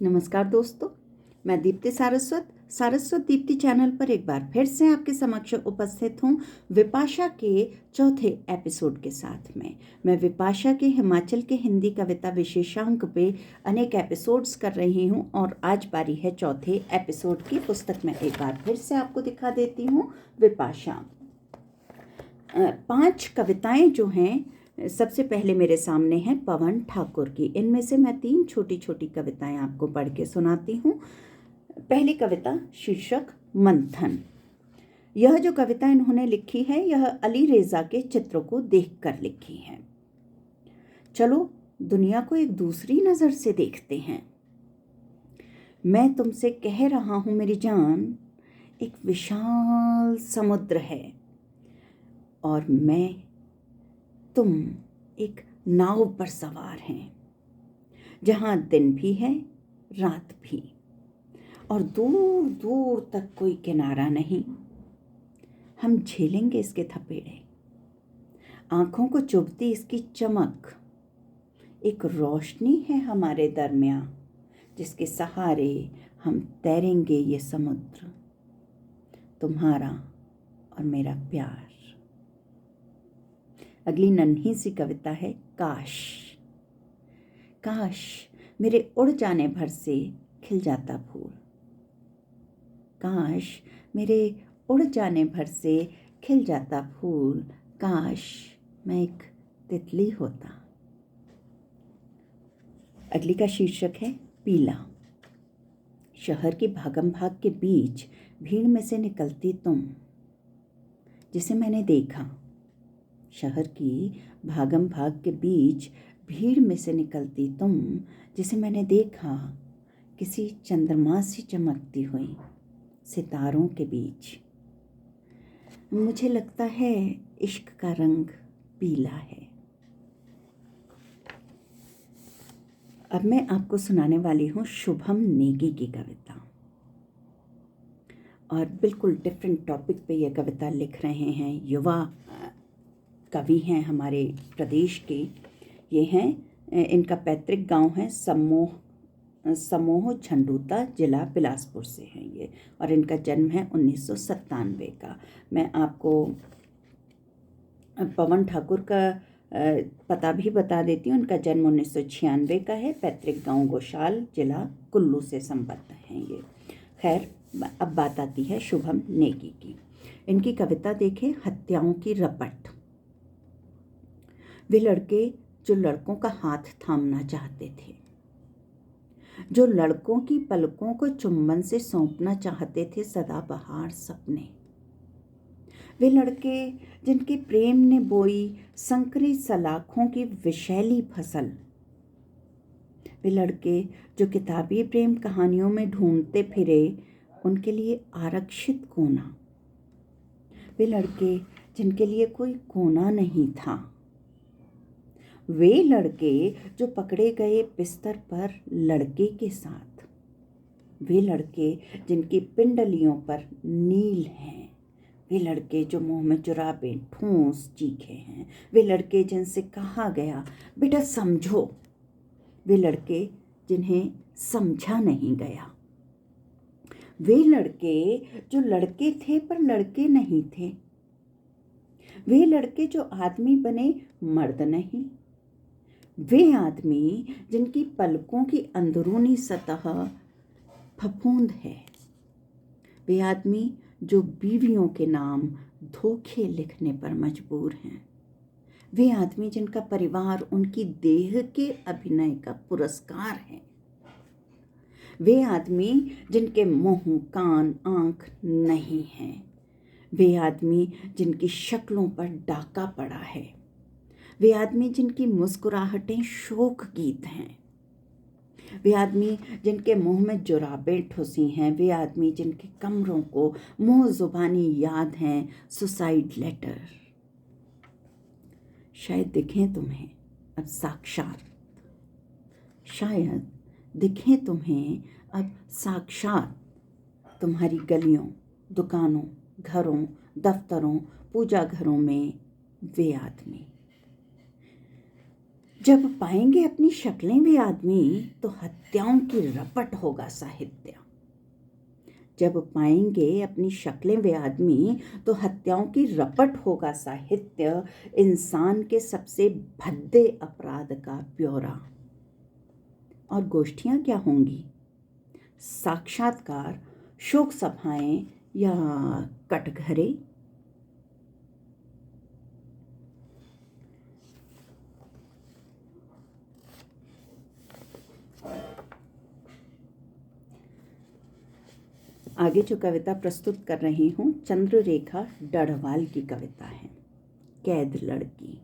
नमस्कार दोस्तों, मैं दीप्ति सारस्वत दीप्ति चैनल पर एक बार फिर से आपके समक्ष उपस्थित हूँ विपाशा के चौथे एपिसोड के साथ में। मैं विपाशा के हिमाचल के हिंदी कविता विशेषांक पे अनेक एपिसोड्स कर रही हूँ और आज बारी है चौथे एपिसोड की। पुस्तक में एक बार फिर से आपको दिखा देती हूँ विपाशा। 5 कविताएं जो हैं, सबसे पहले मेरे सामने है पवन ठाकुर की। इनमें से मैं 3 छोटी छोटी कविताएं आपको पढ़ के सुनाती हूँ। पहली कविता शीर्षक मंथन। यह जो कविता इन्होंने लिखी है यह अली रेजा के चित्रों को देखकर लिखी है। चलो दुनिया को एक दूसरी नज़र से देखते हैं। मैं तुमसे कह रहा हूँ मेरी जान, एक विशाल समुद्र है और तुम एक नाव पर सवार हैं, जहाँ दिन भी है रात भी, और दूर दूर तक कोई किनारा नहीं। हम झेलेंगे इसके थपेड़े, आंखों को चुभती इसकी चमक। एक रोशनी है हमारे दरमियां, जिसके सहारे हम तैरेंगे ये समुद्र, तुम्हारा और मेरा प्यार। अगली नन्ही सी कविता है काश। काश मेरे उड़ जाने भर से खिल जाता फूल, काश मेरे उड़ जाने भर से खिल जाता फूल, काश मैं एक तितली होता। अगली का शीर्षक है पीला। शहर की भागम भाग के बीच भीड़ में से निकलती तुम, जिसे मैंने देखा। शहर की भागम भाग के बीच भीड़ में से निकलती तुम, जिसे मैंने देखा, किसी चंद्रमा सी चमकती हुई सितारों के बीच। मुझे लगता है इश्क का रंग पीला है। अब मैं आपको सुनाने वाली हूँ शुभम नेगी की कविता, और बिल्कुल डिफरेंट टॉपिक पे ये कविता लिख रहे हैं। युवा कवि हैं हमारे प्रदेश के। ये हैं, इनका पैतृक गांव है समोह झंडूता, जिला बिलासपुर से हैं ये, और इनका जन्म है 1997 का। मैं आपको पवन ठाकुर का पता भी बता देती हूँ। इनका जन्म 1996 का है। पैतृक गांव गोशाल, जिला कुल्लू से संबद्ध हैं ये। खैर, अब बात आती है शुभम नेगी की। इनकी कविता देखें, हत्याओं की रपट। वे लड़के जो लड़कों का हाथ थामना चाहते थे, जो लड़कों की पलकों को चुंबन से सौंपना चाहते थे सदाबहार सपने। वे लड़के जिनके प्रेम ने बोई संकरी सलाखों की विषैली फसल। वे लड़के जो किताबी प्रेम कहानियों में ढूंढते फिरे उनके लिए आरक्षित कोना। वे लड़के जिनके लिए कोई कोना नहीं था। वे लड़के जो पकड़े गए बिस्तर पर लड़के के साथ। वे लड़के जिनकी पिंडलियों पर नील हैं। वे लड़के जो मुंह में जुराबे ठूंस चीखे हैं। वे लड़के जिनसे कहा गया बेटा समझो। वे लड़के जिन्हें समझा नहीं गया। वे लड़के जो लड़के थे पर लड़के नहीं थे। वे लड़के जो आदमी बने मर्द नहीं। वे आदमी जिनकी पलकों की अंदरूनी सतह फफूंद है। वे आदमी जो बीवियों के नाम धोखे लिखने पर मजबूर हैं। वे आदमी जिनका परिवार उनकी देह के अभिनय का पुरस्कार है। वे आदमी जिनके मुंह, कान, आंख नहीं हैं। वे आदमी जिनकी शक्लों पर डाका पड़ा है। वे आदमी जिनकी मुस्कुराहटें शोक गीत हैं। वे आदमी जिनके मुंह में जुराबें ठुसी हैं। वे आदमी जिनके कमरों को मुंह जुबानी याद हैं सुसाइड लेटर। शायद दिखें तुम्हें अब साक्षात, शायद दिखें तुम्हें अब साक्षात, तुम्हारी गलियों, दुकानों, घरों, दफ्तरों, पूजा घरों में वे आदमी। जब पाएंगे अपनी शक्लें भी आदमी तो हत्याओं की रपट होगा साहित्य। जब पाएंगे अपनी शक्लें वे आदमी तो हत्याओं की रपट होगा साहित्य। इंसान के सबसे भद्दे अपराध का ब्यौरा। और गोष्ठियां क्या होंगी? साक्षात्कार, शोक सभाएं या कटघरे? आगे जो कविता प्रस्तुत कर रही हूँ चंद्ररेखा डढ़वाल की कविता है, कैद लड़की।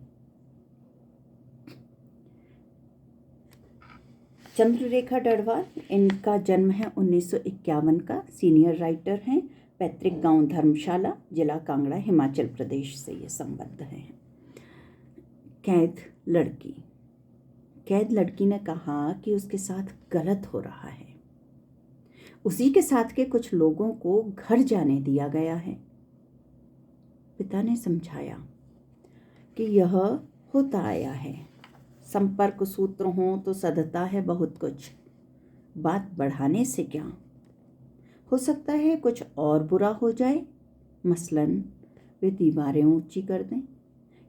चंद्ररेखा डढ़वाल, इनका जन्म है 1951 का। सीनियर राइटर हैं। पैतृक गांव धर्मशाला, जिला कांगड़ा, हिमाचल प्रदेश से ये संबद्ध हैं। कैद लड़की। कैद लड़की ने कहा कि उसके साथ गलत हो रहा है। उसी के साथ के कुछ लोगों को घर जाने दिया गया है। पिता ने समझाया कि यह होता आया है, संपर्क सूत्र हों तो सधता है बहुत कुछ, बात बढ़ाने से क्या, हो सकता है कुछ और बुरा हो जाए। मसलन वे दीवारें ऊंची कर दें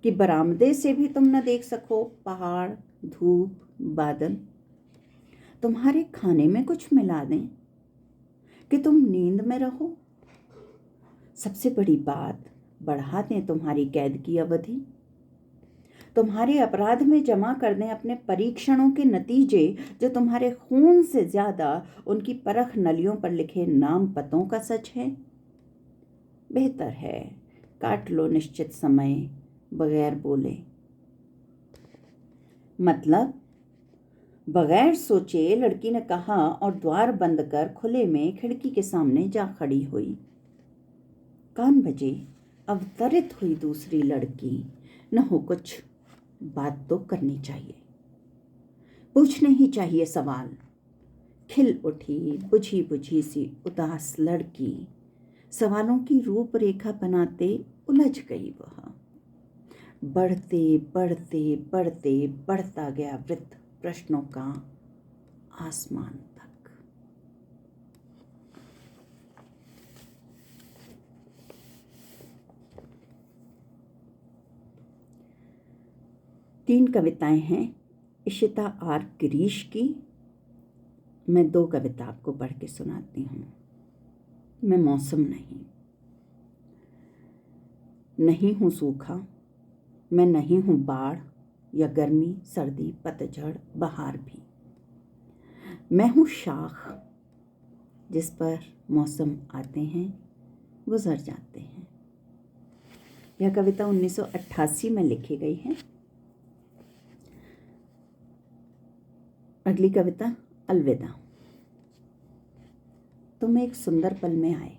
कि बरामदे से भी तुम न देख सको पहाड़, धूप, बादल। तुम्हारे खाने में कुछ मिला दें कि तुम नींद में रहो। सबसे बड़ी बात, बढ़ा दें तुम्हारी कैद की अवधि। तुम्हारे अपराध में जमा कर दें अपने परीक्षणों के नतीजे, जो तुम्हारे खून से ज्यादा उनकी परख नलियों पर लिखे नाम पतों का सच है। बेहतर है काट लो निश्चित समय बगैर बोले। मतलब बगैर सोचे लड़की ने कहा और द्वार बंद कर खुले में खिड़की के सामने जा खड़ी हुई। कान बजे, अवतरित हुई दूसरी लड़की। न हो कुछ, बात तो करनी चाहिए, पूछने ही चाहिए सवाल। खिल उठी बुझी बुझी सी उदास लड़की। सवालों की रूपरेखा बनाते उलझ गई वह। बढ़ते बढ़ते बढ़ते बढ़ता गया वृत्त प्रश्नों का आसमान तक। तीन कविताएं हैं इशिता आर गिरीश की। मैं दो कविता आपको पढ़ के सुनाती हूँ। मैं मौसम नहीं हूँ सूखा, मैं नहीं हूँ बाढ़ या गर्मी, सर्दी, पतझड़, बहार भी। मैं हूँ शाख जिस पर मौसम आते हैं गुजर जाते हैं। यह कविता 1988 में लिखी गई है। अगली कविता अलविदा। तुम एक सुंदर पल में आए,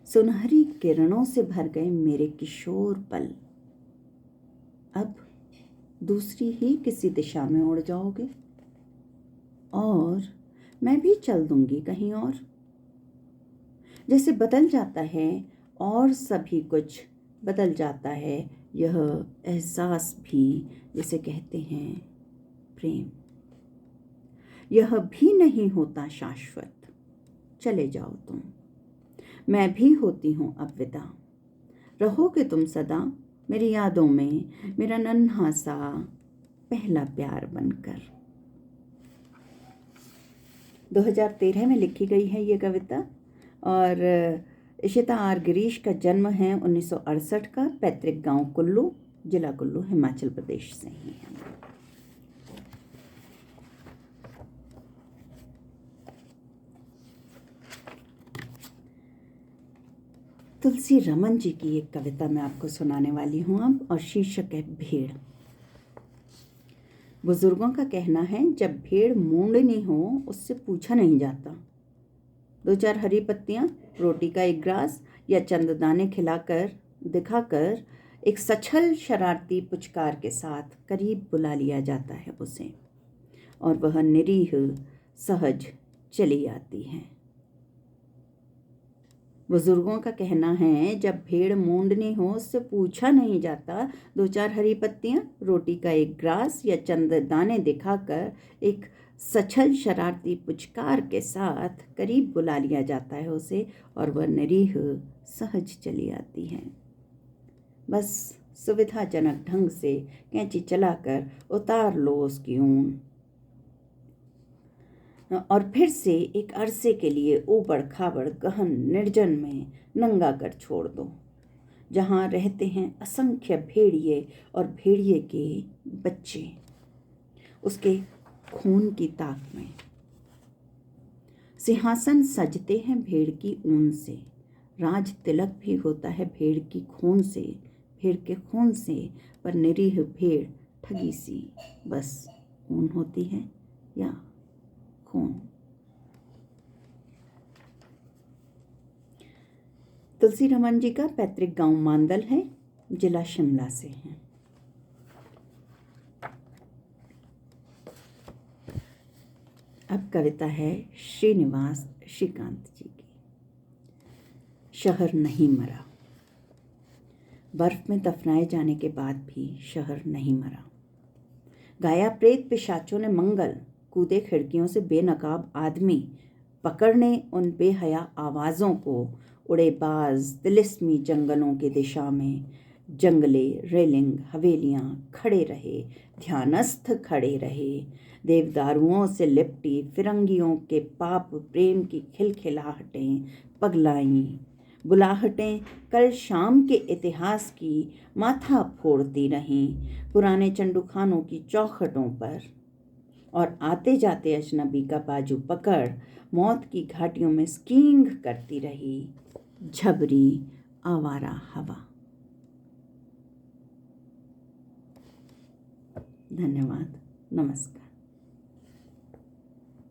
सुनहरी किरणों से भर गए मेरे किशोर पल। अब दूसरी ही किसी दिशा में उड़ जाओगे और मैं भी चल दूंगी कहीं और। जैसे बदल जाता है और सभी कुछ बदल जाता है, यह एहसास भी जिसे कहते हैं प्रेम। यह भी नहीं होता शाश्वत, चले जाओ तुम, मैं भी होती हूँ अब विदा। रहोगे तुम सदा मेरी यादों में, मेरा नन्हा सा पहला प्यार बनकर। 2013 में लिखी गई है ये कविता। और इशिता आर गिरीश का जन्म है 1968 का। पैतृक गांव कुल्लू, जिला कुल्लू, हिमाचल प्रदेश से ही है। तुलसी रमन जी की एक कविता मैं आपको सुनाने वाली हूँ अब, और शीर्षक है भेड़। बुजुर्गों का कहना है जब भेड़ मूंडनी हो उससे पूछा नहीं जाता। दो चार हरी पत्तियाँ, रोटी का एक ग्रास या चंद दाने खिलाकर दिखाकर एक सछल शरारती पुचकार के साथ करीब बुला लिया जाता है उसे, और वह निरीह सहज चली आती है। बुजुर्गों का कहना है, जब भेड़ मूंडनी हो उससे पूछा नहीं जाता, 2-4 हरी पत्तियां, रोटी का एक ग्रास या चंद दाने दिखाकर एक सछल शरारती पुचकार के साथ करीब बुला लिया जाता है उसे, और वह निरीह सहज चली आती है। बस सुविधाजनक ढंग से कैंची चलाकर उतार लो उसकी ऊन, और फिर से एक अरसे के लिए ऊबड़ खाबड़ गहन निर्जन में नंगा कर छोड़ दो, जहाँ रहते हैं असंख्य भेड़िए और भेड़िए के बच्चे उसके खून की ताक में। सिंहासन सजते हैं भेड़ की ऊन से, राज तिलक भी होता है भेड़ के खून से, पर निरीह भेड़ ठगी सी बस ऊन होती है या खून। तुलसी रमन जी का पैतृक गांव मांदल है, जिला शिमला से है। अब कविता है श्रीनिवास श्रीकांत जी की। शहर नहीं मरा। बर्फ में दफनाए जाने के बाद भी शहर नहीं मरा। गाया प्रेत पिशाचों ने मंगल, कूदे खिड़कियों से बेनकाब आदमी, पकड़ने उन बेहया आवाज़ों को, उड़े बाज तिलिस्मी जंगलों के दिशा में। जंगले, रेलिंग, हवेलियां खड़े रहे, ध्यानस्थ खड़े रहे। देवदारुओं से लिपटी फिरंगियों के पाप प्रेम की खिलखिलाहटें पगलाईं। बुलाहटें कल शाम के इतिहास की माथा फोड़ती रहीं पुराने चंडूखानों की चौखटों पर, और आते जाते अजनबी का बाजू पकड़ मौत की घाटियों में स्कीइंग करती रही झबरी आवारा हवा। धन्यवाद, नमस्कार।